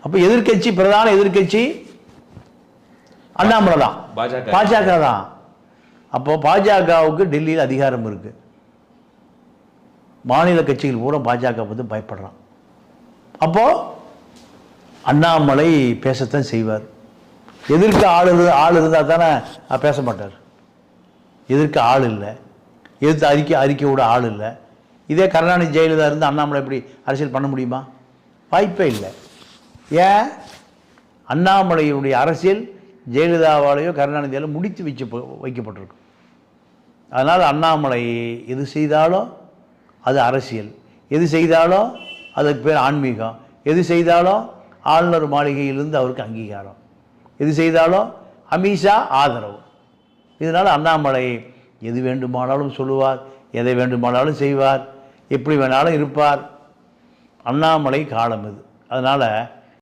அப்போ எதிர்கட்சி, பிரதான எதிர்கட்சி அண்ணாமலை தான், பாஜக தான். அப்போ பாஜகவுக்கு டெல்லியில் அதிகாரம் இருக்கு. மாநில கட்சிகள் பூரா பாஜக வந்து பயப்படுறான். அப்போ அண்ணாமலை பேசத்தான் செய்வார். எதிர்க்க ஆள் இருந்தால் தானே பேச மாட்டார். எதிர்க்க ஆள் இல்லை, எதிர்த்து அறிக்கை விட ஆள் இல்லை. இதே கருணாநிதி ஜெயலலிதா இருந்து அண்ணாமலை எப்படி அரசியல் பண்ண முடியுமா? வாய்ப்பே இல்லை. ஏன்? அண்ணாமலையினுடைய அரசியல் ஜெயலலிதாவாலேயோ கருணாநிதியாலோ முடித்து வைக்கப்பட்டிருக்கு. அதனால் அண்ணாமலை எது செய்தாலோ அது அரசியல், எது செய்தாலோ அதுக்கு பேர் ஆன்மீகம், எது செய்தாலோ ஆளுநர் மாளிகையிலிருந்து அவருக்கு அங்கீகாரம், எது செய்தாலோ அமித்ஷா ஆதரவு. இதனால் அண்ணாமலை எது வேண்டுமானாலும் சொல்லுவார், எதை வேண்டுமானாலும் செய்வார், எப்படி வேணாலும் இருப்பார். அண்ணாமலை காலம் இது. அதனால்